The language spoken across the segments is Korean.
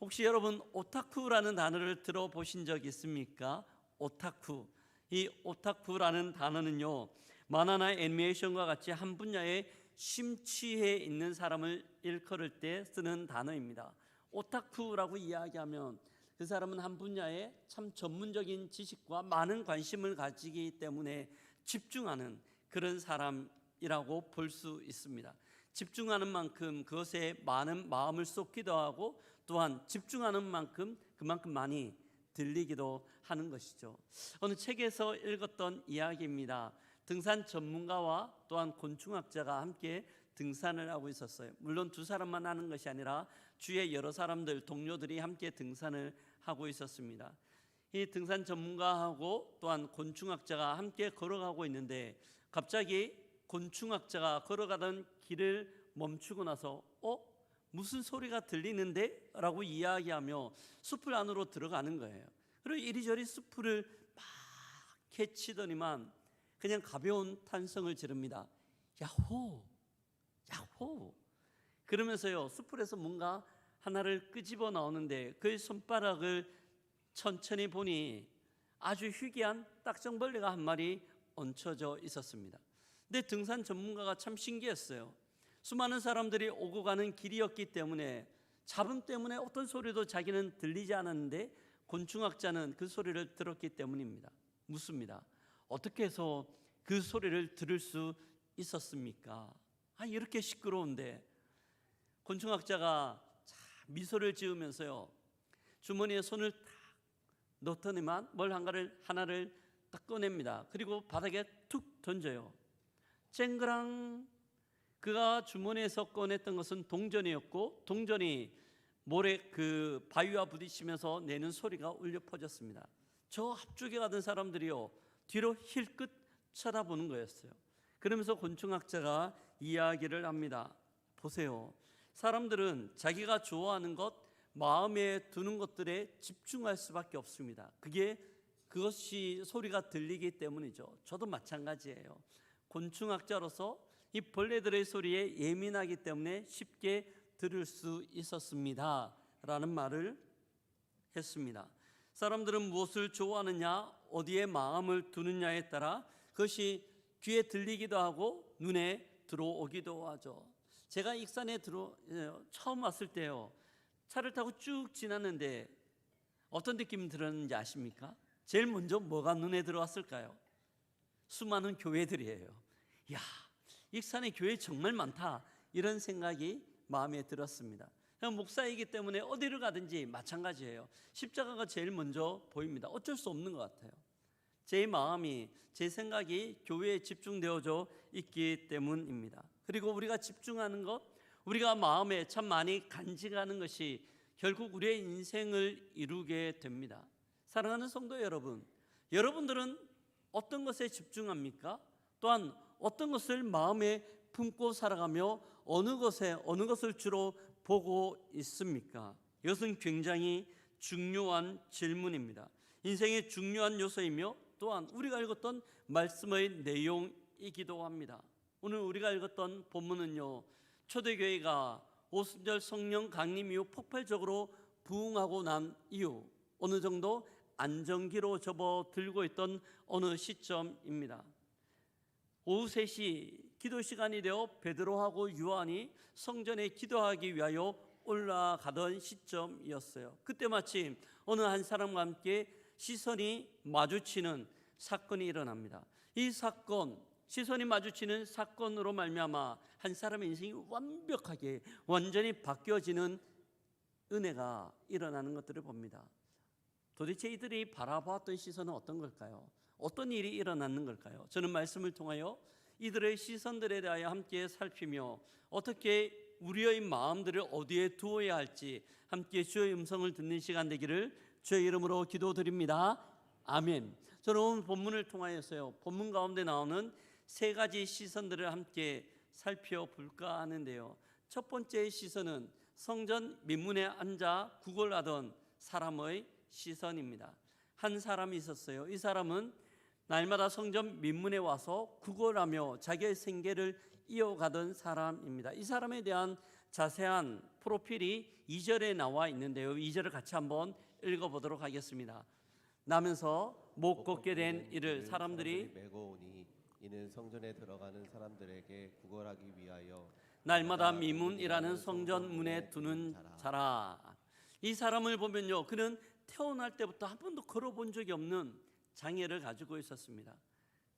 혹시 여러분 오타쿠라는 단어를 들어보신 적 있습니까? 오타쿠. 이 오타쿠라는 단어는요, 만화나 애니메이션과 같이 한 분야에 심취해 있는 사람을 일컬을 때 쓰는 단어입니다. 오타쿠라고 이야기하면 그 사람은 한 분야에 참 전문적인 지식과 많은 관심을 가지기 때문에 집중하는 그런 사람이라고 볼 수 있습니다. 집중하는 만큼 그것에 많은 마음을 쏟기도 하고, 또한 집중하는 만큼 그만큼 많이 들리기도 하는 것이죠. 어느 책에서 읽었던 이야기입니다. 등산 전문가와 또한 곤충학자가 함께 등산을 하고 있었어요. 물론 두 사람만 하는 것이 아니라 주위에 여러 사람들, 동료들이 함께 등산을 하고 있었습니다. 이 등산 전문가하고 또한 곤충학자가 함께 걸어가고 있는데, 갑자기 곤충학자가 걸어가던 길을 멈추고 나서 무슨 소리가 들리는데? 라고 이야기하며 숲을 안으로 들어가는 거예요. 그리고 이리저리 숲을 막 캐치더니만 그냥 가벼운 탄성을 지릅니다. 야호! 야호! 그러면서요, 숲에서 뭔가 하나를 끄집어 나오는데 그의 손바닥을 천천히 보니 아주 희귀한 딱정벌레가 한 마리 얹혀져 있었습니다. 근데 등산 전문가가 참 신기했어요. 수많은 사람들이 오고 가는 길이었기 때문에 잡음 때문에 어떤 소리도 자기는 들리지 않았는데, 곤충학자는 그 소리를 들었기 때문입니다. 묻습니다. 어떻게 해서 그 소리를 들을 수 있었습니까? 이렇게 시끄러운데. 곤충학자가 미소를 지으면서요, 주머니에 손을 딱 넣더니만 뭘 하나를 딱 꺼냅니다. 그리고 바닥에 툭 던져요. 쨍그랑. 그가 주머니에서 꺼냈던 것은 동전이었고, 동전이 모래 그 바위와 부딪히면서 내는 소리가 울려 퍼졌습니다. 저 앞쪽에 가던 사람들이요, 뒤로 힐끗 쳐다보는 거였어요. 그러면서 곤충학자가 이야기를 합니다. 보세요, 사람들은 자기가 좋아하는 것, 마음에 드는 것들에 집중할 수밖에 없습니다. 그것이 소리가 들리기 때문이죠. 저도 마찬가지예요. 곤충학자로서 이 벌레들의 소리에 예민하기 때문에 쉽게 들을 수 있었습니다 라는 말을 했습니다. 사람들은 무엇을 좋아하느냐, 어디에 마음을 두느냐에 따라 그것이 귀에 들리기도 하고 눈에 들어오기도 하죠. 제가 익산에 처음 왔을 때요, 차를 타고 쭉 지났는데 어떤 느낌 들었는지 아십니까? 제일 먼저 뭐가 눈에 들어왔을까요? 수많은 교회들이에요. 야, 익산에 교회 정말 많다, 이런 생각이 마음에 들었습니다. 목사이기 때문에 어디를 가든지 마찬가지예요. 십자가가 제일 먼저 보입니다. 어쩔 수 없는 것 같아요. 제 마음이, 제 생각이 교회에 집중되어져 있기 때문입니다. 그리고 우리가 집중하는 것, 우리가 마음에 참 많이 간직하는 것이 결국 우리의 인생을 이루게 됩니다. 사랑하는 성도 여러분, 여러분들은 어떤 것에 집중합니까? 또한 어떤 것을 마음에 품고 살아가며 어느 것을 주로 보고 있습니까? 이것은 굉장히 중요한 질문입니다. 인생의 중요한 요소이며 또한 우리가 읽었던 말씀의 내용이기도 합니다. 오늘 우리가 읽었던 본문은요, 초대교회가 오순절 성령 강림 이후 폭발적으로 부흥하고 난 이후 어느 정도 안정기로 접어들고 있던 어느 시점입니다. 오후 3시 기도 시간이 되어 베드로하고 요한이 성전에 기도하기 위하여 올라가던 시점이었어요. 그때 마침 어느 한 사람과 함께 시선이 마주치는 사건이 일어납니다. 이 사건, 시선이 마주치는 사건으로 말미암아 한 사람의 인생이 완전히 바뀌어지는 은혜가 일어나는 것들을 봅니다. 도대체 이들이 바라보았던 시선은 어떤 걸까요? 어떤 일이 일어나는 걸까요? 저는 말씀을 통하여 이들의 시선들에 대하여 함께 살피며 어떻게 우리의 마음들을 어디에 두어야 할지 함께 주의 음성을 듣는 시간 되기를 주의 이름으로 기도드립니다. 아멘. 저는 오늘 본문을 통하여서요, 본문 가운데 나오는 3가지 시선들을 함께 살펴볼까 하는데요, 첫 번째 시선은 성전 민문에 앉아 구걸하던 사람의 시선입니다. 한 사람이 있었어요. 이 사람은 날마다 성전 민문에 와서 구걸하며 자기의 생계를 이어가던 사람입니다. 이 사람에 대한 자세한 프로필이 2절에 나와 있는데요. 2절을 같이 한번 읽어보도록 하겠습니다. 나면서 못 걷게 된 이를 사람들이 메고 오니 이는 성전에 들어가는 사람들에게 구걸하기 위하여 날마다 미문이라는 성전 문에 두는 자라. 이 사람을 보면요, 그는 태어날 때부터 한 번도 걸어본 적이 없는 장애를 가지고 있었습니다.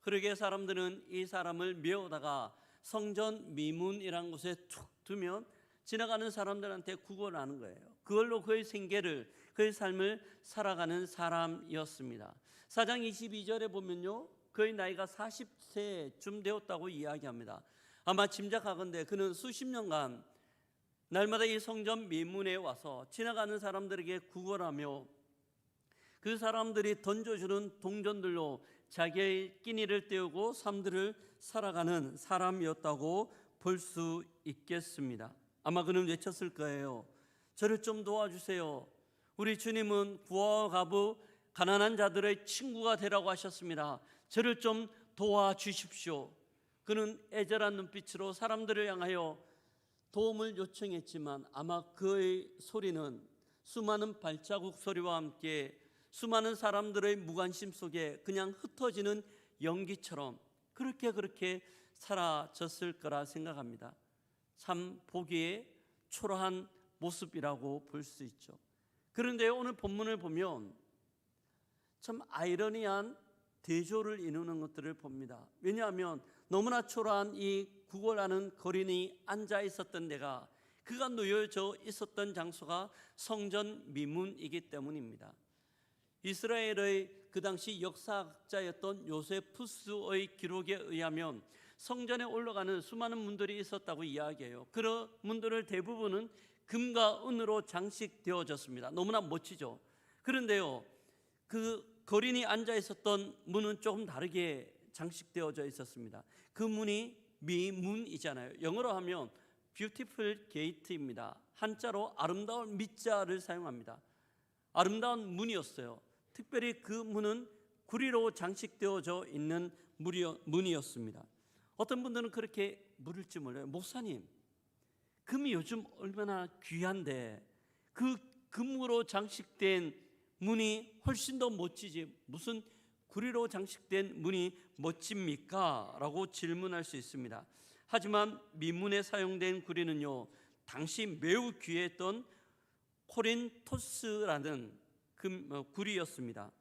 그러기에 사람들은 이 사람을 메우다가 성전 미문이라는 곳에 툭 두면 지나가는 사람들한테 구걸하는 거예요. 그걸로 그의 생계를, 그의 삶을 살아가는 사람이었습니다. 4장 22절에 보면요, 그의 나이가 40세쯤 되었다고 이야기합니다. 아마 짐작하건대 그는 수십 년간 날마다 이 성전 미문에 와서 지나가는 사람들에게 구걸하며 그 사람들이 던져주는 동전들로 자기의 끼니를 때우고 삶들을 살아가는 사람이었다고 볼 수 있겠습니다. 아마 그는 외쳤을 거예요. 저를 좀 도와주세요. 우리 주님은 부와 가부 가난한 자들의 친구가 되라고 하셨습니다. 저를 좀 도와주십시오. 그는 애절한 눈빛으로 사람들을 향하여 도움을 요청했지만 아마 그의 소리는 수많은 발자국 소리와 함께 수많은 사람들의 무관심 속에 그냥 흩어지는 연기처럼 그렇게 사라졌을 거라 생각합니다. 참 보기에 초라한 모습이라고 볼 수 있죠. 그런데 오늘 본문을 보면 참 아이러니한 대조를 이루는 것들을 봅니다. 왜냐하면 너무나 초라한 이 구걸하는 거린이 앉아 있었던 데가 그가 놓여져 있었던 장소가 성전 미문이기 때문입니다. 이스라엘의 그 당시 역사학자였던 요세푸스의 기록에 의하면 성전에 올라가는 수많은 문들이 있었다고 이야기해요. 그런 문들을 대부분은 금과 은으로 장식되어졌습니다. 너무나 멋지죠. 그런데요, 그 거린이 앉아 있었던 문은 조금 다르게 장식되어져 있었습니다. 그 문이 미문이잖아요. 영어로 하면 beautiful gate입니다. 한자로 아름다운 미자를 사용합니다. 아름다운 문이었어요. 특별히 그 문은 구리로 장식되어져 있는 문이었습니다. 어떤 분들은 그렇게 물을지 몰라요. 목사님, 금이 요즘 얼마나 귀한데 그 금으로 장식된 문이 훨씬 더 멋지지 무슨 구리로 장식된 문이 멋집니까? 라고 질문할 수 있습니다. 하지만 미문에 사용된 구리는요, 당시 매우 귀했던 코린토스라는 구리였습니다.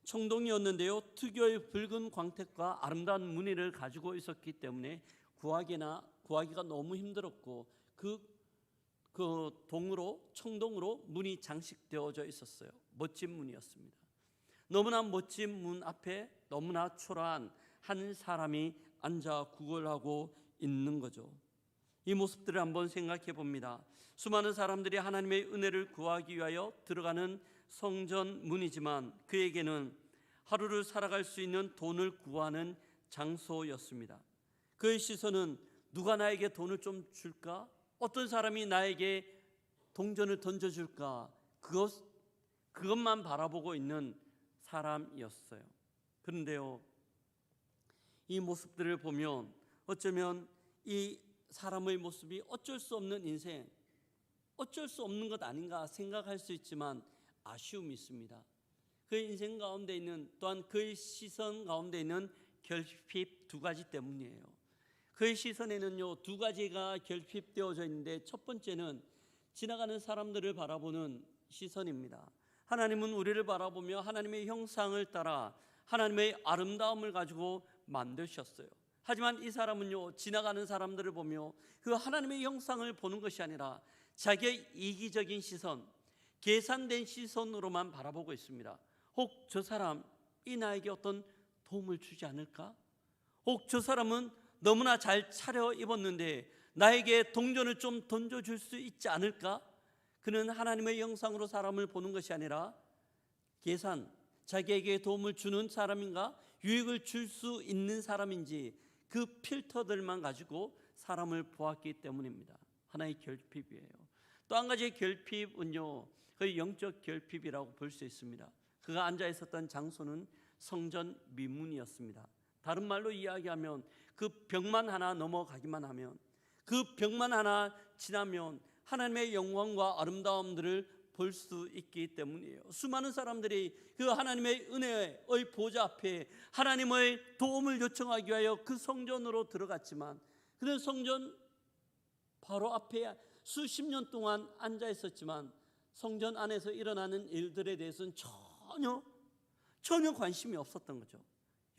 청동이었는데요, 특유의 붉은 광택과 아름다운 무늬를 가지고 있었기 때문에 구하기가 너무 힘들었고 그 청동으로 문이 장식되어져 있었어요. 멋진 문이었습니다. 너무나 멋진 문 앞에 너무나 초라한 한 사람이 앉아 구걸하고 있는 거죠. 이 모습들을 한번 생각해 봅니다. 수많은 사람들이 하나님의 은혜를 구하기 위하여 들어가는 성전 문이지만 그에게는 하루를 살아갈 수 있는 돈을 구하는 장소였습니다. 그의 시선은 누가 나에게 돈을 좀 줄까? 어떤 사람이 나에게 동전을 던져줄까? 그것만 바라보고 있는 사람이었어요. 그런데요, 이 모습들을 보면 어쩌면 이 사람의 모습이 어쩔 수 없는 인생, 어쩔 수 없는 것 아닌가 생각할 수 있지만 아쉬움이 있습니다. 그의 인생 가운데 있는 또한 그의 시선 가운데 있는 결핍 두 가지 때문이에요. 그의 시선에는요, 두 가지가 결핍되어져 있는데 첫 번째는 지나가는 사람들을 바라보는 시선입니다. 하나님은 우리를 바라보며 하나님의 형상을 따라 하나님의 아름다움을 가지고 만드셨어요. 하지만 이 사람은요, 지나가는 사람들을 보며 그 하나님의 형상을 보는 것이 아니라 자기의 이기적인 시선, 계산된 시선으로만 바라보고 있습니다. 혹 저 사람 이 나에게 어떤 도움을 주지 않을까? 혹 저 사람은 너무나 잘 차려입었는데 나에게 동전을 좀 던져줄 수 있지 않을까? 그는 하나님의 형상으로 사람을 보는 것이 아니라 계산, 자기에게 도움을 주는 사람인가? 유익을 줄 수 있는 사람인지 그 필터들만 가지고 사람을 보았기 때문입니다. 하나의 결핍이에요. 또 한 가지의 결핍은요, 그 영적 결핍이라고 볼 수 있습니다. 그가 앉아 있었던 장소는 성전 미문이었습니다. 다른 말로 이야기하면 그 벽만 하나 넘어가기만 하면 그 벽만 하나 지나면 하나님의 영광과 아름다움들을 볼 수 있기 때문이에요. 수많은 사람들이 그 하나님의 은혜의 보좌 앞에 하나님의 도움을 요청하기 위하여 그 성전으로 들어갔지만, 그는 성전 바로 앞에 수십 년 동안 앉아 있었지만 성전 안에서 일어나는 일들에 대해서는 전혀 관심이 없었던 거죠.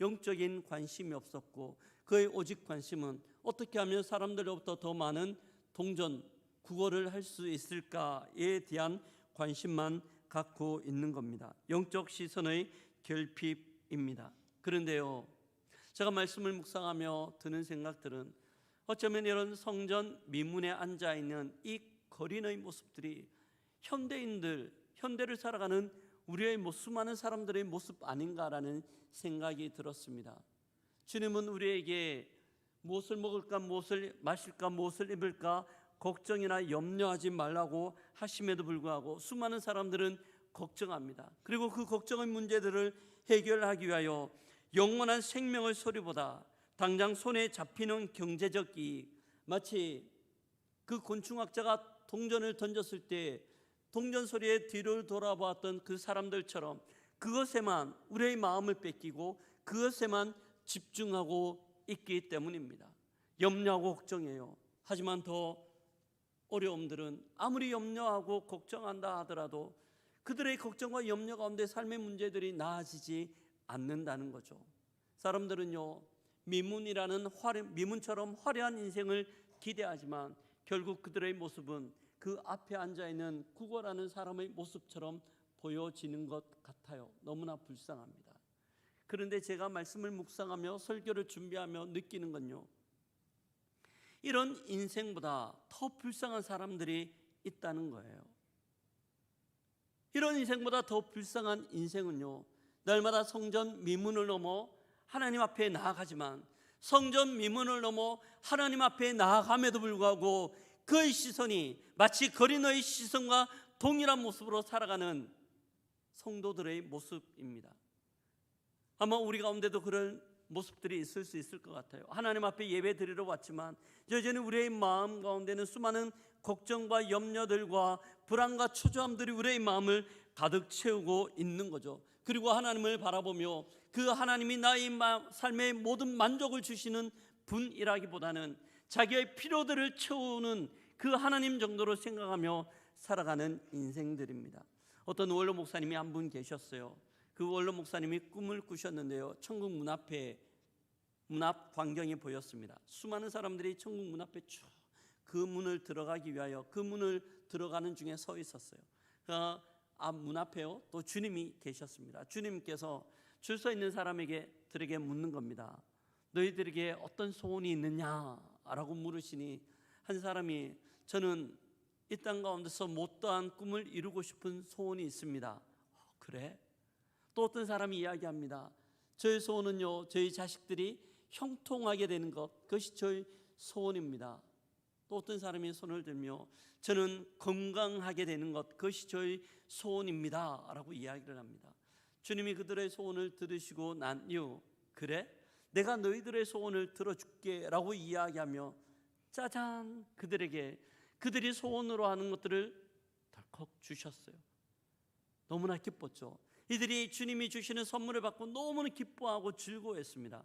영적인 관심이 없었고, 그의 오직 관심은 어떻게 하면 사람들로부터 더 많은 동전 구걸을 할 수 있을까에 대한 관심만 갖고 있는 겁니다. 영적 시선의 결핍입니다. 그런데요, 제가 말씀을 묵상하며 드는 생각들은 어쩌면 이런 성전 미문에 앉아 있는 이 거린의 모습들이 현대를 살아가는 우리의 수많은 사람들의 모습 아닌가라는 생각이 들었습니다. 주님은 우리에게 무엇을 먹을까, 무엇을 마실까, 무엇을 입을까 걱정이나 염려하지 말라고 하심에도 불구하고 수많은 사람들은 걱정합니다. 그리고 그 걱정의 문제들을 해결하기 위하여 영원한 생명의 소리보다 당장 손에 잡히는 경제적 이익, 마치 그 곤충학자가 동전을 던졌을 때 동전 소리에 뒤를 돌아보았던 그 사람들처럼 그것에만 우리의 마음을 뺏기고 그것에만 집중하고 있기 때문입니다. 염려하고 걱정해요. 하지만 더 어려움들은 아무리 염려하고 걱정한다 하더라도 그들의 걱정과 염려 가운데 삶의 문제들이 나아지지 않는다는 거죠. 사람들은요, 미문처럼 화려한 인생을 기대하지만 결국 그들의 모습은 그 앞에 앉아있는 구걸하는 사람의 모습처럼 보여지는 것 같아요. 너무나 불쌍합니다. 그런데 제가 말씀을 묵상하며 설교를 준비하며 느끼는 건요, 이런 인생보다 더 불쌍한 사람들이 있다는 거예요. 이런 인생보다 더 불쌍한 인생은요, 날마다 성전 미문을 넘어 하나님 앞에 나아가지만 성전 미문을 넘어 하나님 앞에 나아감에도 불구하고 그의 시선이 마치 거린의 시선과 동일한 모습으로 살아가는 성도들의 모습입니다. 아마 우리 가운데도 그런 모습들이 있을 수 있을 것 같아요. 하나님 앞에 예배 드리러 왔지만 여전히 우리의 마음 가운데는 수많은 걱정과 염려들과 불안과 초조함들이 우리의 마음을 가득 채우고 있는 거죠. 그리고 하나님을 바라보며 그 하나님이 나의 삶의 모든 만족을 주시는 분이라기보다는 자기의 필요들을 채우는 그 하나님 정도로 생각하며 살아가는 인생들입니다. 어떤 원로 목사님이 한 분 계셨어요. 그 원로 목사님이 꿈을 꾸셨는데요, 천국 문 앞 광경이 보였습니다. 수많은 사람들이 천국 문 앞에 쭉 그 문을 들어가기 위하여 그 문을 들어가는 중에 서 있었어요. 앞 문 앞에요, 또 주님이 계셨습니다. 주님께서 줄 서 있는 사람들에게 묻는 겁니다. 너희들에게 어떤 소원이 있느냐라고 물으시니 한 사람이 저는 이 땅 가운데서 못다한 꿈을 이루고 싶은 소원이 있습니다. 그래? 또 어떤 사람이 이야기합니다. 저의 소원은요, 저희 자식들이 형통하게 되는 것, 그것이 저의 소원입니다. 또 어떤 사람이 손을 들며 저는 건강하게 되는 것, 그것이 저의 소원입니다 라고 이야기를 합니다. 주님이 그들의 소원을 들으시고 난 이후 그래? 내가 너희들의 소원을 들어줄게 라고 이야기하며 짜잔, 그들이 소원으로 하는 것들을 덜컥 주셨어요. 너무나 기뻤죠. 이들이 주님이 주시는 선물을 받고 너무나 기뻐하고 즐거워했습니다.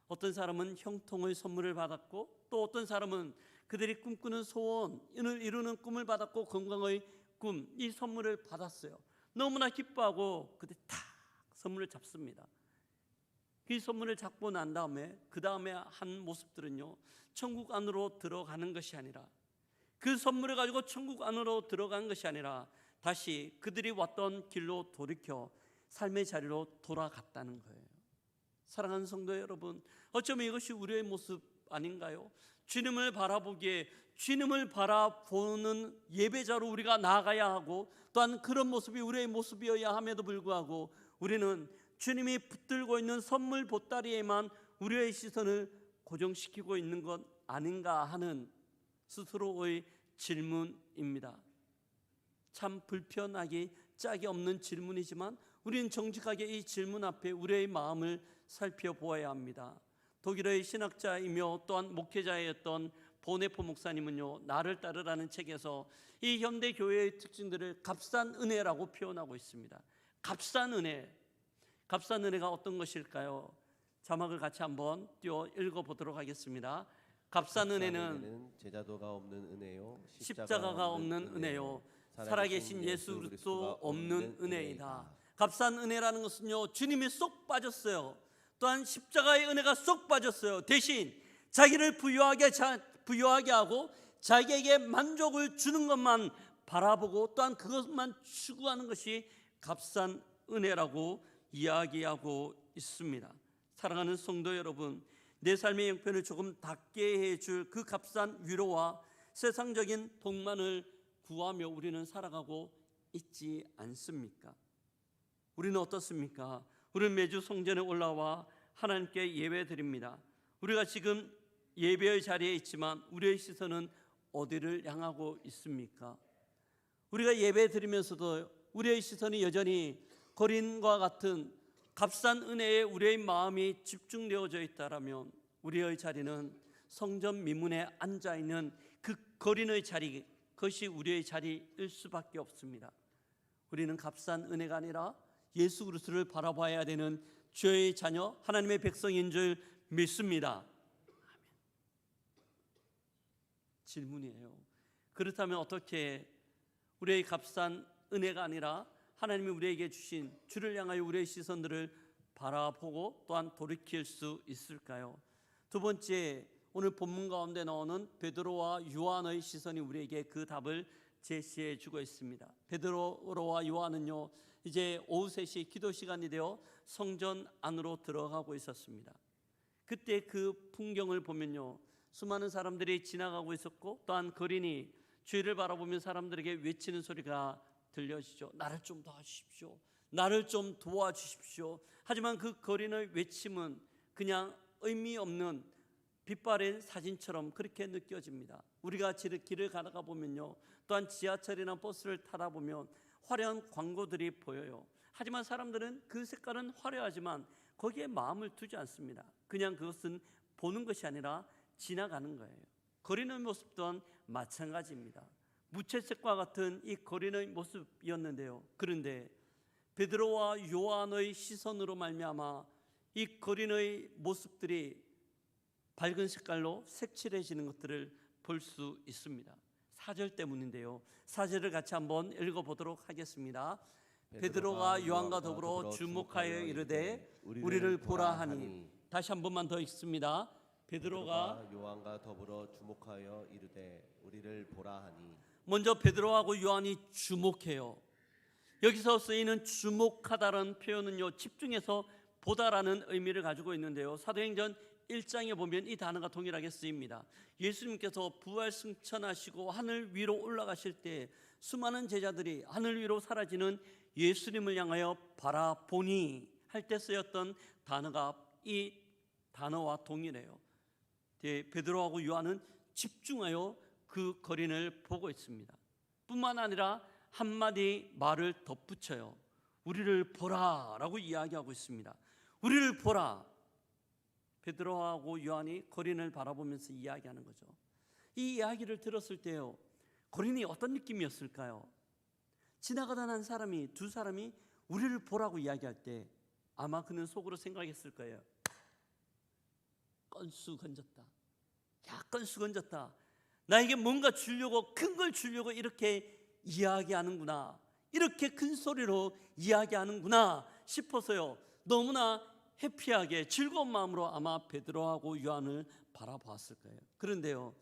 어떤 사람은 형통의 선물을 받았고 또 어떤 사람은 그들이 꿈꾸는 소원을 이루는 꿈을 받았고 건강의 꿈, 이 선물을 받았어요. 너무나 기뻐하고 그들이 탁 선물을 잡습니다. 이 선물을 잡고 난 다음에 그 다음에 한 모습들은요, 천국 안으로 들어가는 것이 아니라 그 선물을 가지고 천국 안으로 들어간 것이 아니라 다시 그들이 왔던 길로 돌이켜 삶의 자리로 돌아갔다는 거예요. 사랑하는 성도 여러분, 어쩌면 이것이 우리의 모습 아닌가요? 주님을 바라보기에 주님을 바라보는 예배자로 우리가 나아가야 하고 또한 그런 모습이 우리의 모습이어야 함에도 불구하고 우리는 주님이 붙들고 있는 선물 보따리에만 우리의 시선을 고정시키고 있는 것 아닌가 하는 스스로의 질문입니다. 참 불편하기 짝이 없는 질문이지만 우리는 정직하게 이 질문 앞에 우리의 마음을 살펴보아야 합니다. 독일의 신학자이며 또한 목회자였던 보네포 목사님은요, 나를 따르라는 책에서 이 현대 교회의 특징들을 값싼 은혜라고 표현하고 있습니다. 값싼 은혜, 값싼 은혜가 어떤 것일까요? 자막을 같이 한번 띄워 읽어보도록 하겠습니다. 값싼 은혜는 제자도가 없는 은혜요, 십자가가 없는 은혜요, 살아계신 예수 그리스도 없는 은혜이다. 값싼 은혜라는 것은요, 주님이 쏙 빠졌어요. 또한 십자가의 은혜가 쏙 빠졌어요. 대신 자기를 부유하게 하고 자기에게 만족을 주는 것만 바라보고 또한 그것만 추구하는 것이 값싼 은혜라고 이야기하고 있습니다. 사랑하는 성도 여러분, 내 삶의 형편을 조금 닿게 해줄 그 값싼 위로와 세상적인 복만을 구하며 우리는 살아가고 있지 않습니까? 우리는 어떻습니까? 우리는 매주 성전에 올라와 하나님께 예배드립니다. 우리가 지금 예배의 자리에 있지만 우리의 시선은 어디를 향하고 있습니까? 우리가 예배드리면서도 우리의 시선이 여전히 거린과 같은 값싼 은혜에 우리의 마음이 집중되어져 있다라면 우리의 자리는 성전 미문에 앉아있는 그 거린의 자리, 그것이 우리의 자리일 수밖에 없습니다. 우리는 값싼 은혜가 아니라 예수 그리스도를 바라봐야 되는 주의 자녀, 하나님의 백성인 줄 믿습니다. 질문이에요. 그렇다면 어떻게 우리의 값싼 은혜가 아니라 하나님이 우리에게 주신 주를 향하여 우리의 시선들을 바라보고 또한 돌이킬 수 있을까요? 두 번째, 오늘 본문 가운데 나오는 베드로와 요한의 시선이 우리에게 그 답을 제시해 주고 있습니다. 베드로와 요한은요, 이제 오후 3시 기도 시간이 되어 성전 안으로 들어가고 있었습니다. 그때 그 풍경을 보면요, 수많은 사람들이 지나가고 있었고 또한 거린이 주위를 바라보며 사람들에게 외치는 소리가 들려지죠. 나를 좀 도와주십시오. 나를 좀 도와주십시오. 하지만 그 거린의 외침은 그냥 의미 없는 빛바랜 사진처럼 그렇게 느껴집니다. 우리가 길을 가다가 보면요, 또한 지하철이나 버스를 타다 보면 화려한 광고들이 보여요. 하지만 사람들은 그 색깔은 화려하지만 거기에 마음을 두지 않습니다. 그냥 그것은 보는 것이 아니라 지나가는 거예요. 거린의 모습 또한 마찬가지입니다. 무채색과 같은 이 거린의 모습이었는데요, 그런데 베드로와 요한의 시선으로 말미암아 이 거린의 모습들이 밝은 색깔로 색칠해지는 것들을 볼 수 있습니다. 4절 때문인데요, 4절을 같이 한번 읽어보도록 하겠습니다. 베드로가 요한과 더불어 주목하여 이르되 우리를 보라 하니. 다시 한 번만 더 읽습니다. 베드로가 요한과 더불어 주목하여 이르되 우리를 보라 하니. 먼저 베드로하고 요한이 주목해요. 여기서 쓰이는 주목하다라는 표현은요, 집중해서 보다라는 의미를 가지고 있는데요, 사도행전 1장에 보면 이 단어가 동일하게 쓰입니다. 예수님께서 부활 승천하시고 하늘 위로 올라가실 때 수많은 제자들이 하늘 위로 사라지는 예수님을 향하여 바라보니 할 때 쓰였던 단어가 이 단어와 동일해요. 베드로하고 요한은 집중하여 그 거린을 보고 있습니다. 뿐만 아니라 한마디 말을 덧붙여요. 우리를 보라 라고 이야기하고 있습니다. 우리를 보라. 베드로하고 요한이 거린을 바라보면서 이야기하는 거죠. 이 이야기를 들었을 때요, 거린이 어떤 느낌이었을까요? 지나가던 한 사람이, 두 사람이 우리를 보라고 이야기할 때 아마 그는 속으로 생각했을 거예요. 건수 건졌다. 야, 건수 건졌다. 나에게 뭔가 주려고, 큰 걸 주려고 이렇게 이야기하는구나, 이렇게 큰 소리로 이야기하는구나 싶어서요, 너무나 해피하게 즐거운 마음으로 아마 베드로하고 요한을 바라보았을 거예요. 그런데요,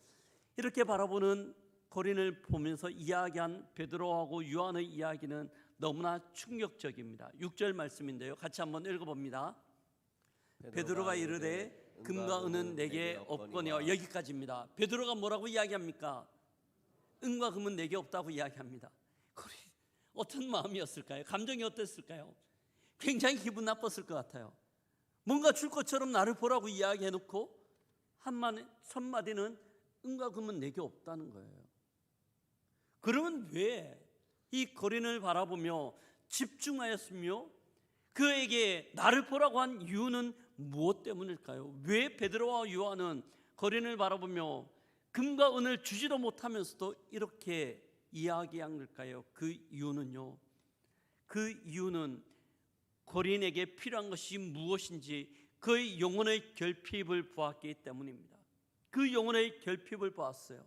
이렇게 바라보는 거린을 보면서 이야기한 베드로하고 요한의 이야기는 너무나 충격적입니다. 6절 말씀인데요, 같이 한번 읽어봅니다. 베드로가 이르되 금과 은은 내게 없거니와. 여기까지입니다. 베드로가 뭐라고 이야기합니까? 은과 금은 내게 없다고 이야기합니다. 거린 어떤 마음이었을까요? 감정이 어땠을까요? 굉장히 기분 나빴을 것 같아요. 뭔가 줄 것처럼 나를 보라고 이야기해놓고 첫 마디는 은과 금은 내게 없다는 거예요. 그러면 왜 이 거린을 바라보며 집중하였으며 그에게 나를 보라고 한 이유는 무엇 때문일까요? 왜 베드로와 요한은 거린을 바라보며 금과 은을 주지도 못하면서도 이렇게 이야기한 걸까요? 그 이유는요, 그 이유는 거린에게 필요한 것이 무엇인지 그의 영혼의 결핍을 보았기 때문입니다. 그 영혼의 결핍을 보았어요.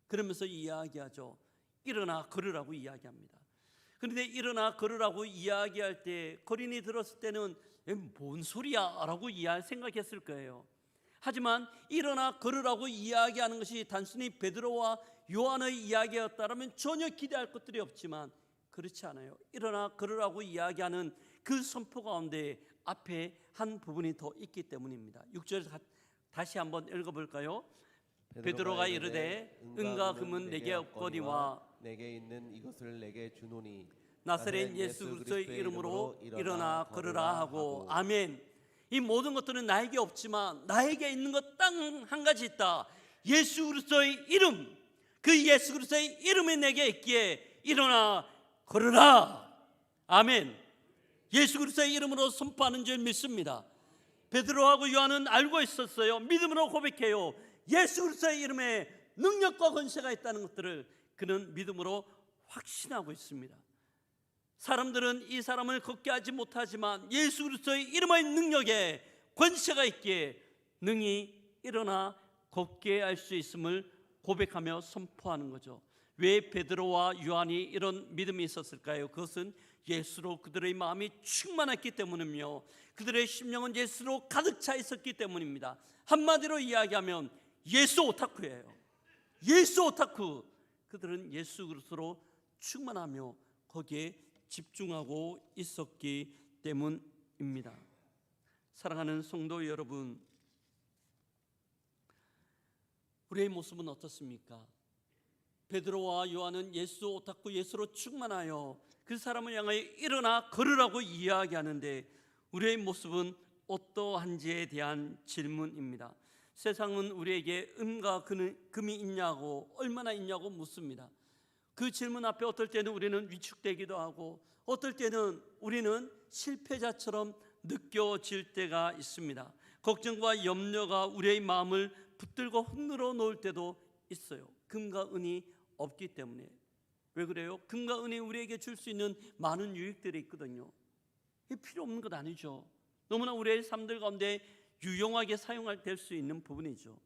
그러면서 이야기하죠. 일어나 걸으라고 이야기합니다. 그런데 일어나 걸으라고 이야기할 때 거린이 들었을 때는 뭔 소리야 라고 생각했을 거예요. 하지만 일어나 걸으라고 이야기하는 것이 단순히 베드로와 요한의 이야기였다면 전혀 기대할 것들이 없지만 그렇지 않아요. 일어나 걸으라고 이야기하는 그 선포 가운데 앞에 한 부분이 더 있기 때문입니다. 6절 다시 한번 읽어볼까요? 베드로가 이르되 은과 금은 내게 없거니와 내게 있는 이것을 내게 주노니 나사렛 예수 그리스도의 이름으로 일어나 걸으라 하고. 아멘. 이 모든 것들은 나에게 없지만 나에게 있는 것 딱 한 가지 있다. 예수 그리스도의 이름. 그 예수 그리스도의 이름이 내게 있기에 일어나 걸으라. 아멘. 예수 그리스도의 이름으로 선포하는 줄 믿습니다. 베드로하고 요한은 알고 있었어요. 믿음으로 고백해요. 예수 그리스도의 이름에 능력과 권세가 있다는 것들을 그는 믿음으로 확신하고 있습니다. 사람들은 이 사람을 걷게 하지 못하지만 예수 그리스도의 이름의 능력에 권세가 있기에 능히 일어나 걷게 할 수 있음을 고백하며 선포하는 거죠. 왜 베드로와 요한이 이런 믿음이 있었을까요? 그것은 예수로 그들의 마음이 충만했기 때문이며 그들의 심령은 예수로 가득 차 있었기 때문입니다. 한마디로 이야기하면 예수 오타쿠예요. 예수 오타쿠. 그들은 예수 그리스도로 충만하며 거기에 집중하고 있었기 때문입니다. 사랑하는 성도 여러분, 우리의 모습은 어떻습니까? 베드로와 요한은 예수 오타쿠, 예수로 충만하여 그 사람을 향하여 일어나 걸으라고 이야기하는데 우리의 모습은 어떠한지에 대한 질문입니다. 세상은 우리에게 은과 금이 있냐고, 얼마나 있냐고 묻습니다. 그 질문 앞에 어떨 때는 우리는 위축되기도 하고 어떨 때는 우리는 실패자처럼 느껴질 때가 있습니다. 걱정과 염려가 우리의 마음을 붙들고 흔들어 놓을 때도 있어요. 금과 은이 없기 때문에. 왜 그래요? 금과 은이 우리에게 줄 수 있는 많은 유익들이 있거든요. 이게 필요 없는 것 아니죠. 너무나 우리의 삶들 가운데 유용하게 될 수 있는 부분이죠.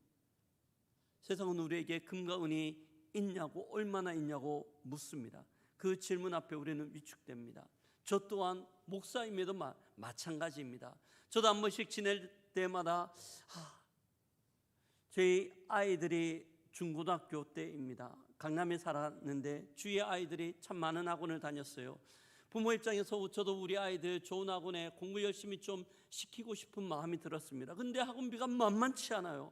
세상은 우리에게 금과 은이 있냐고, 얼마나 있냐고 묻습니다. 그 질문 앞에 우리는 위축됩니다. 저 또한 목사임에도 마찬가지입니다. 저도 한 번씩 지낼 때마다 저희 아이들이 중고등학교 때입니다. 강남에 살았는데 주위에 아이들이 참 많은 학원을 다녔어요. 부모 입장에서 저도 우리 아이들 좋은 학원에 공부 열심히 좀 시키고 싶은 마음이 들었습니다. 근데 학원비가 만만치 않아요.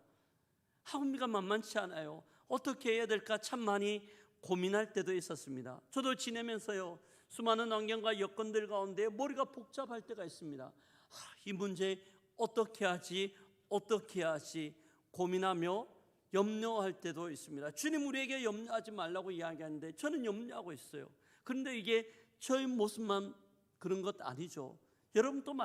학원비가 만만치 않아요. 어떻게 해야 될까 참 많이 고민할 때도 있었습니다. 저도 지내면서요, 수많은 환경과 여건들 가운데 머리가 복잡할 때가 있습니다. 이 문제 어떻게 하지 고민하며 염려할 때도 있습니다. 주님 우리에게 염려하지 말라고 이야기하는데 저는 염려하고 있어요. 그런데 이게 저의 모습만 그런 것 아니죠. 여러분도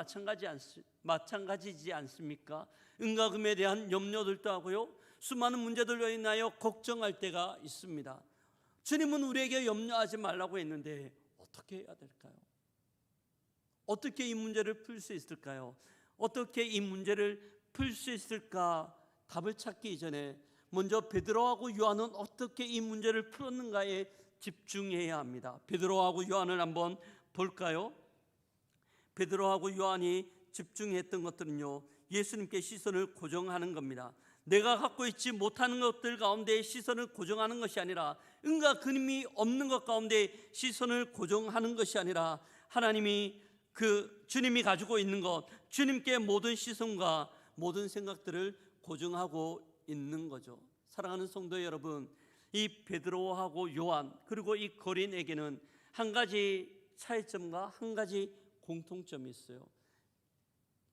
마찬가지지 않습니까? 은과 금에 대한 염려들도 하고요, 수많은 문제들로 인하여 걱정할 때가 있습니다. 주님은 우리에게 염려하지 말라고 했는데 어떻게 해야 될까요? 어떻게 이 문제를 풀 수 있을까요? 어떻게 이 문제를 풀 수 있을까? 답을 찾기 이전에 먼저 베드로하고 요한은 어떻게 이 문제를 풀었는가에 집중해야 합니다. 베드로하고 요한을 한번 볼까요? 베드로하고 요한이 집중했던 것들은요, 예수님께 시선을 고정하는 겁니다. 내가 갖고 있지 못하는 것들 가운데 시선을 고정하는 것이 아니라, 은과 금이 없는 것 가운데 시선을 고정하는 것이 아니라, 하나님이 주님이 가지고 있는 것, 주님께 모든 시선과 모든 생각들을 고정하고 있는 거죠. 사랑하는 성도 여러분, 이 베드로하고 요한 그리고 이 거린에게는 한 가지 차이점과 한 가지 공통점이 있어요.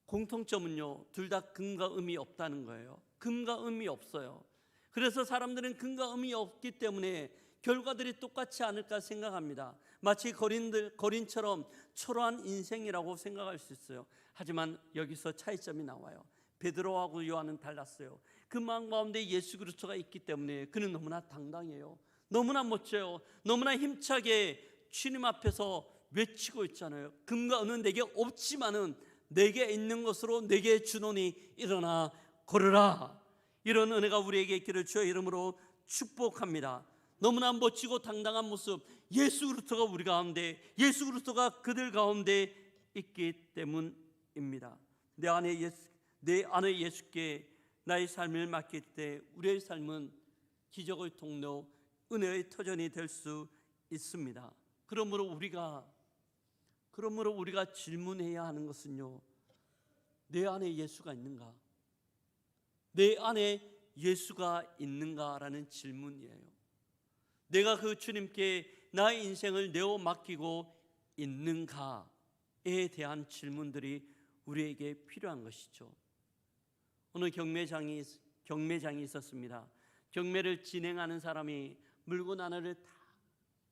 공통점은요, 둘 다 금과 은이 없다는 거예요. 금과 은이 없어요. 그래서 사람들은 금과 은이 없기 때문에 결과들이 똑같지 않을까 생각합니다. 마치 거린처럼 초라한 인생이라고 생각할 수 있어요. 하지만 여기서 차이점이 나와요. 베드로하고 요한은 달랐어요. 그 마음 가운데 예수 그리스도가 있기 때문에 그는 너무나 당당해요. 너무나 멋져요. 너무나 힘차게 주님 앞에서 외치고 있잖아요. 금과 은은 내게 없지만은 내게 있는 것으로 내게 주노니 일어나 걸으라. 이런 은혜가 우리에게 있기를 주의 이름으로 축복합니다. 너무나 멋지고 당당한 모습, 예수 그리스도가 우리 가운데, 예수 그리스도가 그들 가운데 있기 때문입니다. 내 안에 예수께 나의 삶을 맡길 때 우리의 삶은 기적의 통로, 은혜의 터전이 될 수 있습니다. 그러므로 우리가 질문해야 하는 것은요, 내 안에 예수가 있는가? 내 안에 예수가 있는가라는 질문이에요. 내가 그 주님께 나의 인생을 내어 맡기고 있는가에 대한 질문들이 우리에게 필요한 것이죠. 오늘 경매장이 있었습니다. 경매를 진행하는 사람이 물건 하나를 다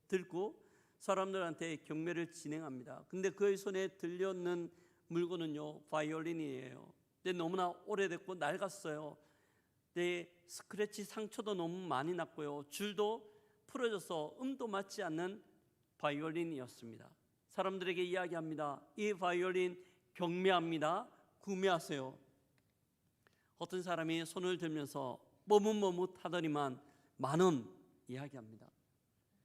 들고 사람들한테 경매를 진행합니다. 근데 그의 손에 들려있는 물건은요, 바이올린이에요. 근데 너무나 오래됐고 낡았어요. 내 스크래치 상처도 너무 많이 났고요, 줄도 풀어져서 음도 맞지 않는 바이올린이었습니다. 사람들에게 이야기합니다. 이 바이올린 경매합니다. 구매하세요. 어떤 사람이 손을 들면서 머뭇머뭇하더니만 10,000원 이야기합니다.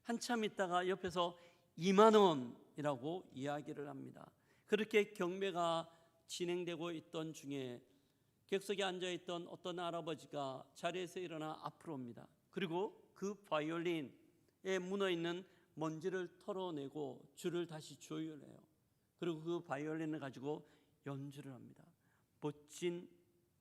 한참 있다가 옆에서 20,000원이라고 이야기를 합니다. 그렇게 경매가 진행되고 있던 중에 객석에 앉아있던 어떤 할아버지가 자리에서 일어나 앞으로 옵니다. 그리고 그 바이올린에 묻어있는 먼지를 털어내고 줄을 다시 조율해요. 그리고 그 바이올린을 가지고 연주를 합니다. 멋진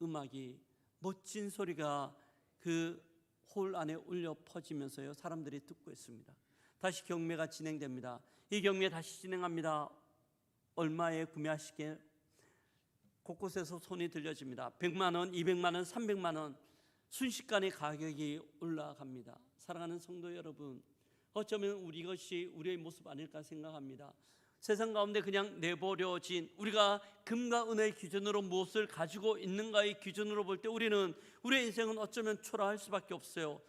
음악이, 멋진 소리가 그 홀 안에 울려 퍼지면서요, 사람들이 듣고 있습니다. 다시 경매가 진행됩니다. 이 경매 다시 진행합니다. 얼마에 구매하시게? 곳곳에서 손이 들려집니다. 100만 원, 200만 원, 300만 원. 순식간에 가격이 올라갑니다. 사랑하는 성도 여러분, 어쩌면 이것이 우리의 모습 아닐까 생각합니다. 세상 가운데 그냥 내버려진, 우리가 금과 은의 기준으로 무엇을 가지고 있는가의 기준으로 볼 때 우리의 인생은 어쩌면 초라할 수밖에 없어요.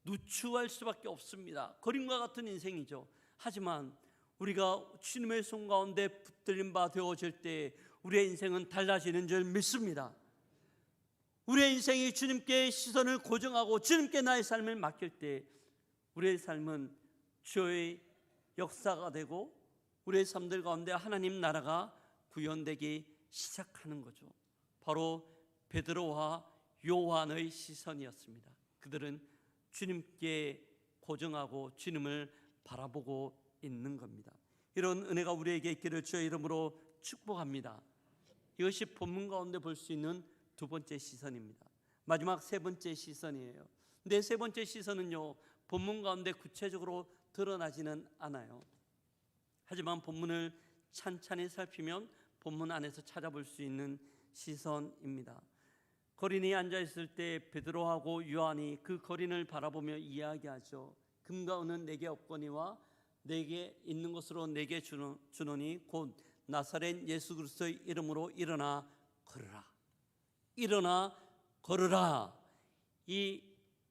누추할 수밖에 없습니다. 거림과 같은 인생이죠. 하지만 우리가 주님의 손 가운데 붙들린 바 되어질 때 우리의 인생은 달라지는 줄 믿습니다. 우리의 인생이 주님께 시선을 고정하고 주님께 나의 삶을 맡길 때 우리의 삶은 주의 역사가 되고 우리의 삶들 가운데 하나님 나라가 구현되기 시작하는 거죠. 바로 베드로와 요한의 시선이었습니다. 그들은 주님께 고정하고 주님을 바라보고 있는 겁니다. 이런 은혜가 우리에게 있기를 주의 이름으로 축복합니다. 이것이 본문 가운데 볼 수 있는 두 번째 시선입니다. 마지막 세 번째 시선이에요. 근데 세 번째 시선은요, 본문 가운데 구체적으로 드러나지는 않아요. 하지만 본문을 찬찬히 살피면 본문 안에서 찾아볼 수 있는 시선입니다. 거린이 앉아있을 때 베드로하고 요한이 그 거린을 바라보며 이야기하죠. 금과 은은 내게 없거니와 내게 있는 것으로 내게 주노니 곧 나사렛 예수 그리스도의 이름으로 일어나 걸으라. 일어나 걸으라. 이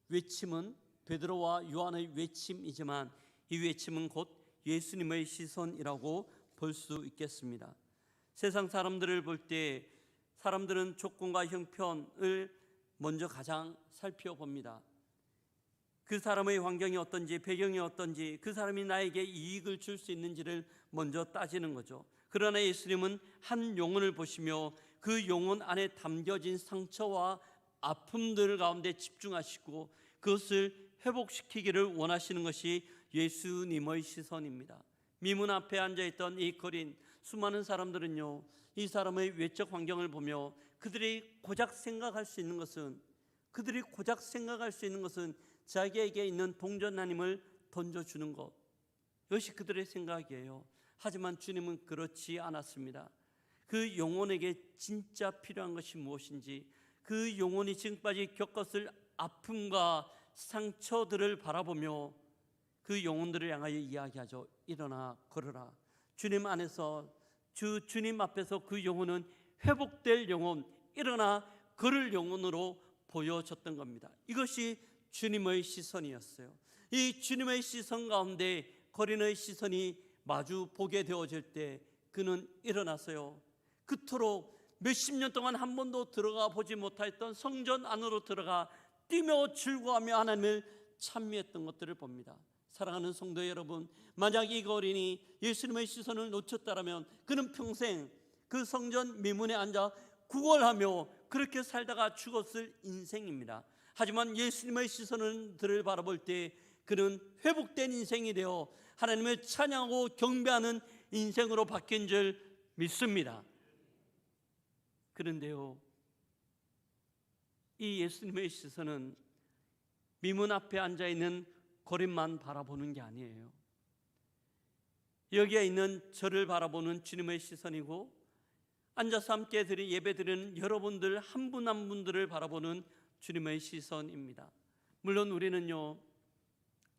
외침은 베드로와 요한의 외침이지만 이 외침은 곧 예수님의 시선이라고 볼 수 있겠습니다. 세상 사람들을 볼 때 사람들은 조건과 형편을 먼저 가장 살펴봅니다. 그 사람의 환경이 어떤지, 배경이 어떤지, 그 사람이 나에게 이익을 줄 수 있는지를 먼저 따지는 거죠. 그러나 예수님은 한 영혼을 보시며 그 영혼 안에 담겨진 상처와 아픔들 가운데 집중하시고 그것을 회복시키기를 원하시는 것이 예수님의 시선입니다. 미문 앞에 앉아있던 이 거린 수많은 사람들은요, 이 사람의 외적 환경을 보며 그들이 고작 생각할 수 있는 것은 자기에게 있는 동전하님을 던져주는 것, 이것이 그들의 생각이에요. 하지만 주님은 그렇지 않았습니다. 그 영혼에게 진짜 필요한 것이 무엇인지, 그 영혼이 지금까지 겪었을 아픔과 상처들을 바라보며 그 영혼들을 향하여 이야기하죠. 일어나 걸으라. 주님 안에서 주님 앞에서 그 영혼은 회복될 영혼, 일어나 걸을 영혼으로 보여줬던 겁니다. 이것이 주님의 시선이었어요. 이 주님의 시선 가운데 거린의 시선이 마주 보게 되어질 때 그는 일어나서요, 그토록 몇십 년 동안 한 번도 들어가 보지 못했던 성전 안으로 들어가 뛰며 즐거워하며 하나님을 찬미했던 것들을 봅니다. 사랑하는 성도 여러분, 만약 이 거린이 예수님의 시선을 놓쳤다면 그는 평생 그 성전 미문에 앉아 구걸하며 그렇게 살다가 죽었을 인생입니다. 하지만 예수님의 시선을 바라볼 때 그는 회복된 인생이 되어 하나님을 찬양하고 경배하는 인생으로 바뀐 줄 믿습니다. 그런데요, 이 예수님의 시선은 미문 앞에 앉아있는 거린만 바라보는 게 아니에요. 여기에 있는 저를 바라보는 주님의 시선이고, 앉아서 함께 예배드리는 여러분들 한 분 한 분들을 바라보는 주님의 시선입니다. 물론 우리는요,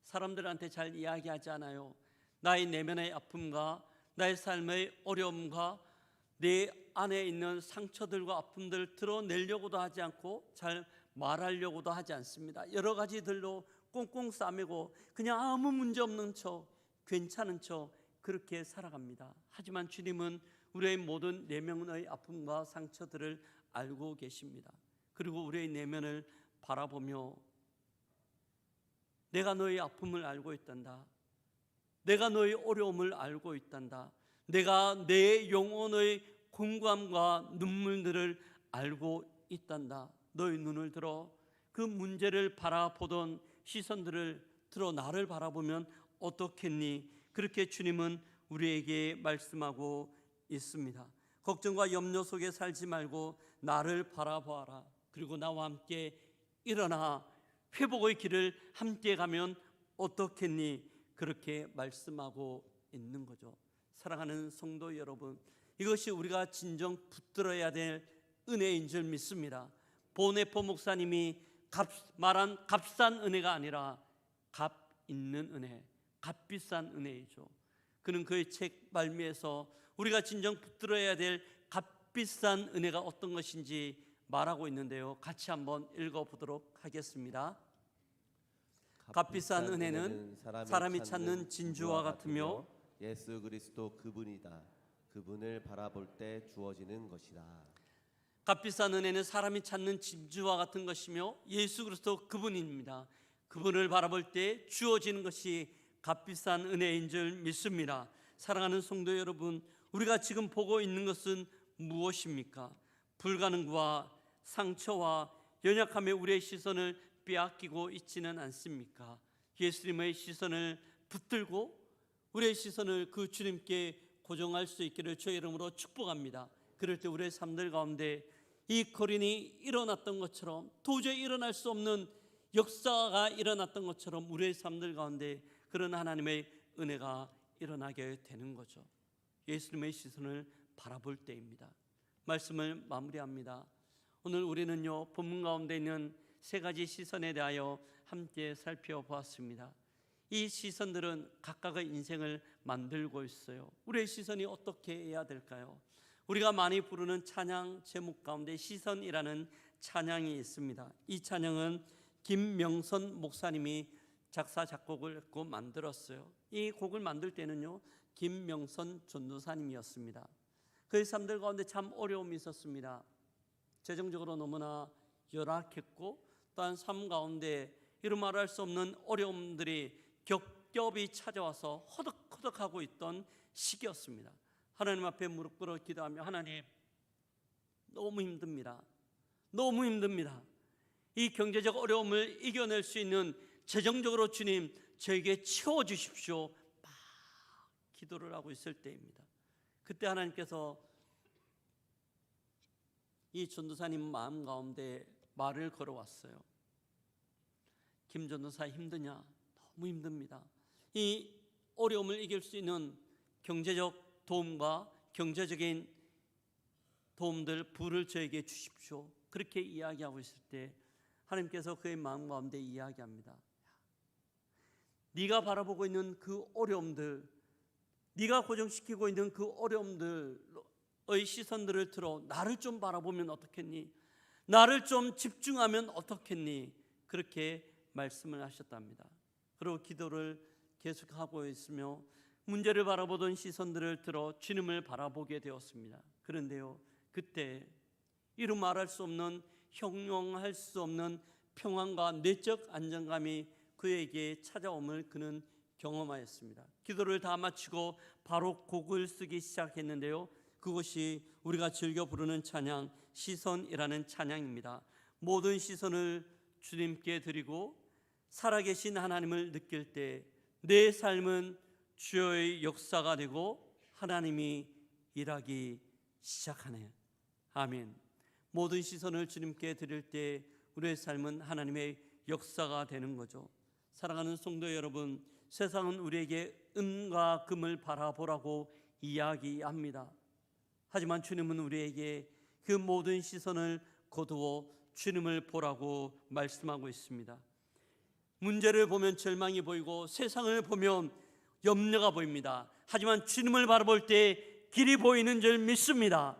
사람들한테 잘 이야기하지 않아요. 나의 내면의 아픔과 나의 삶의 어려움과 내 안에 있는 상처들과 아픔들을 드러내려고도 하지 않고 잘 말하려고도 하지 않습니다. 여러 가지들로 꽁꽁 싸매고 그냥 아무 문제 없는 척, 괜찮은 척 그렇게 살아갑니다. 하지만 주님은 우리의 모든 내면의 아픔과 상처들을 알고 계십니다. 그리고 우리의 내면을 바라보며 내가 너의 아픔을 알고 있단다. 내가 너의 어려움을 알고 있단다. 내가 내 영혼의 공감과 눈물들을 알고 있단다. 너의 눈을 들어 그 문제를 바라보던 시선들을 들어 나를 바라보면 어떻겠니? 그렇게 주님은 우리에게 말씀하고 있습니다. 걱정과 염려 속에 살지 말고 나를 바라보아라. 그리고 나와 함께 일어나 회복의 길을 함께 가면 어떻겠니? 그렇게 말씀하고 있는 거죠. 사랑하는 성도 여러분, 이것이 우리가 진정 붙들어야 될 은혜인 줄 믿습니다. 보네포 목사님이 말한 값싼 은혜가 아니라 값 있는 은혜, 값비싼 은혜이죠. 그는 그의 책 말미에서 우리가 진정 붙들어야 될 값비싼 은혜가 어떤 것인지 말하고 있는데요, 같이 한번 읽어보도록 하겠습니다. 값비싼 은혜는 사람이 찾는 진주와 같으며 예수 그리스도 그분이다. 그분을 바라볼 때 주어지는 것이다. 값비싼 은혜는 사람이 찾는 진주와 같은 것이며 예수 그리스도 그분입니다. 그분을 바라볼 때 주어지는 것이 값비싼 은혜인 줄 믿습니다. 사랑하는 성도 여러분, 우리가 지금 보고 있는 것은 무엇입니까? 불가능과 상처와 연약함에 우리의 시선을 빼앗기고 있지는 않습니까? 예수님의 시선을 붙들고 우리의 시선을 그 주님께 고정할 수 있기를 주의 이름으로 축복합니다. 그럴 때 우리의 삶들 가운데 이 거린이 일어났던 것처럼, 도저히 일어날 수 없는 역사가 일어났던 것처럼 우리의 삶들 가운데 그런 하나님의 은혜가 일어나게 되는 거죠. 예수님의 시선을 바라볼 때입니다. 말씀을 마무리합니다. 오늘 우리는요, 본문 가운데 있는 세 가지 시선에 대하여 함께 살펴보았습니다. 이 시선들은 각각의 인생을 만들고 있어요. 우리의 시선이 어떻게 해야 될까요? 우리가 많이 부르는 찬양 제목 가운데 시선이라는 찬양이 있습니다. 이 찬양은 김명선 목사님이 작사 작곡을 했고 만들었어요. 이 곡을 만들 때는요, 김명선 전도사님이었습니다. 그의 삶들 가운데 참 어려움이 있었습니다. 재정적으로 너무나 열악했고, 또한 삶 가운데 이루 말할 수 없는 어려움들이 겹겹이 찾아와서 허덕허덕하고 있던 시기였습니다. 하나님 앞에 무릎 꿇어 기도하며, 하나님, 너무 힘듭니다. 너무 힘듭니다. 이 경제적 어려움을 이겨낼 수 있는 재정적으로 주님 저에게 채워주십시오. 막 기도를 하고 있을 때입니다. 그때 하나님께서 이 전도사님 마음 가운데 말을 걸어왔어요. 김 전도사 힘드냐? 너무 힘듭니다. 이 어려움을 이길 수 있는 경제적 도움과 경제적인 도움들 부를 저에게 주십시오. 그렇게 이야기하고 있을 때 하나님께서 그의 마음 가운데 이야기합니다. 네가 바라보고 있는 그 어려움들, 네가 고정시키고 있는 그 어려움들의 시선들을 들어 나를 좀 바라보면 어떻겠니? 나를 좀 집중하면 어떻겠니? 그렇게 말씀을 하셨답니다. 그리고 기도를 계속하고 있으며 문제를 바라보던 시선들을 들어 주님을 바라보게 되었습니다. 그런데요, 그때 이루 말할 수 없는, 형용할 수 없는 평안과 내적 안정감이 그에게 찾아옴을 그는 경험하였습니다. 기도를 다 마치고 바로 곡을 쓰기 시작했는데요, 그것이 우리가 즐겨 부르는 찬양, 시선이라는 찬양입니다. 모든 시선을 주님께 드리고 살아계신 하나님을 느낄 때 내 삶은 주의 역사가 되고 하나님이 일하기 시작하네요. 아멘. 모든 시선을 주님께 드릴 때 우리의 삶은 하나님의 역사가 되는 거죠. 사랑하는 성도 여러분, 세상은 우리에게 은과 금을 바라보라고 이야기합니다. 하지만 주님은 우리에게 그 모든 시선을 거두어 주님을 보라고 말씀하고 있습니다. 문제를 보면 절망이 보이고 세상을 보면 염려가 보입니다. 하지만 주님을 바라볼 때 길이 보이는 줄 믿습니다.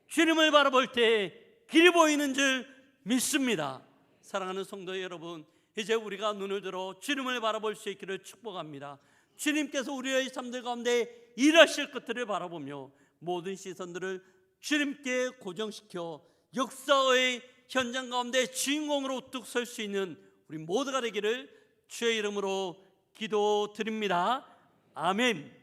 주님을 바라볼 때 길이 보이는 줄 믿습니다. 사랑하는 성도 여러분, 이제 우리가 눈을 들어 주님을 바라볼 수 있기를 축복합니다. 주님께서 우리의 삶들 가운데 일하실 것들을 바라보며 모든 시선들을 주님께 고정시켜 역사의 현장 가운데 주인공으로 우뚝 설 수 있는 우리 모두가 되기를 주의 이름으로 기도드립니다. 아멘.